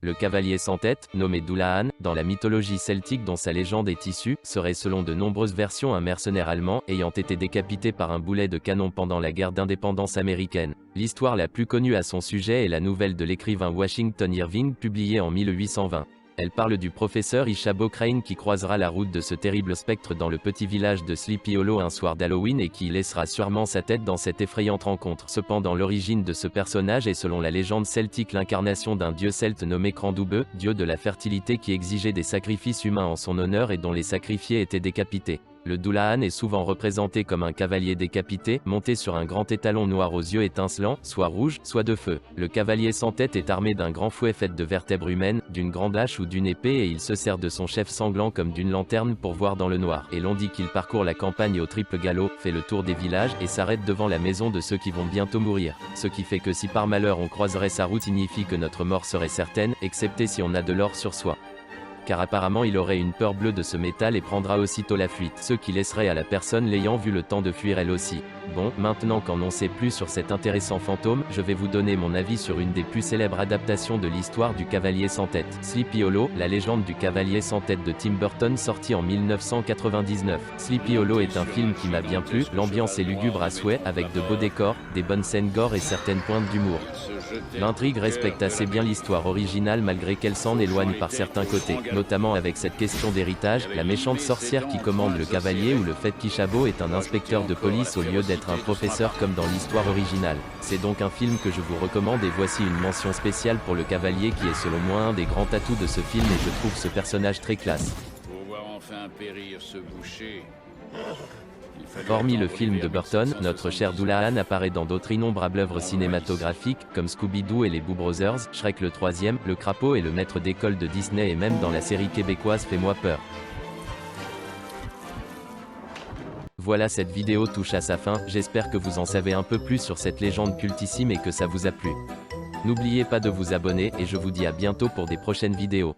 Le cavalier sans tête, nommé Dullahan, dans la mythologie celtique dont sa légende est issue, serait selon de nombreuses versions un mercenaire allemand ayant été décapité par un boulet de canon pendant la guerre d'indépendance américaine. L'histoire la plus connue à son sujet est la nouvelle de l'écrivain Washington Irving publiée en 1820. Elle parle du professeur Ishabo Crane qui croisera la route de ce terrible spectre dans le petit village de Sleepy Hollow un soir d'Halloween et qui y laissera sûrement sa tête dans cette effrayante rencontre. Cependant, l'origine de ce personnage est selon la légende celtique l'incarnation d'un dieu celte nommé Crandubeu, dieu de la fertilité qui exigeait des sacrifices humains en son honneur et dont les sacrifiés étaient décapités. Le Dullahan est souvent représenté comme un cavalier décapité, monté sur un grand étalon noir aux yeux étincelants, soit rouge, soit de feu. Le cavalier sans tête est armé d'un grand fouet fait de vertèbres humaines, d'une grande hache ou d'une épée et il se sert de son chef sanglant comme d'une lanterne pour voir dans le noir. Et l'on dit qu'il parcourt la campagne au triple galop, fait le tour des villages et s'arrête devant la maison de ceux qui vont bientôt mourir. Ce qui fait que si par malheur on croiserait sa route signifie que notre mort serait certaine, excepté si on a de l'or sur soi. Car apparemment il aurait une peur bleue de ce métal et prendra aussitôt la fuite, ce qui laisserait à la personne l'ayant vu le temps de fuir elle aussi. Bon, maintenant qu'en on sait plus sur cet intéressant fantôme, je vais vous donner mon avis sur une des plus célèbres adaptations de l'histoire du cavalier sans tête. Sleepy Hollow, la légende du cavalier sans tête de Tim Burton sorti en 1999. Sleepy Hollow est un film qui m'a bien plu, l'ambiance est lugubre à souhait, avec de beaux décors, des bonnes scènes gore et certaines pointes d'humour. L'intrigue respecte assez bien l'histoire originale malgré qu'elle s'en éloigne par certains côtés, notamment avec cette question d'héritage, la méchante sorcière qui commande le cavalier ou le fait qu'Ishabo est un inspecteur de police au lieu d'être un professeur comme dans l'histoire originale. C'est donc un film que je vous recommande et voici une mention spéciale pour le cavalier qui est selon moi un des grands atouts de ce film et je trouve ce personnage très classe. Hormis le film de Burton, notre cher Dullahan apparaît dans d'autres innombrables œuvres cinématographiques, comme Scooby-Doo et les Boo Brothers, Shrek le troisième, Le Crapaud et le maître d'école de Disney et même dans la série québécoise Fais-moi peur. Voilà, cette vidéo touche à sa fin, j'espère que vous en savez un peu plus sur cette légende cultissime et que ça vous a plu. N'oubliez pas de vous abonner et je vous dis à bientôt pour des prochaines vidéos.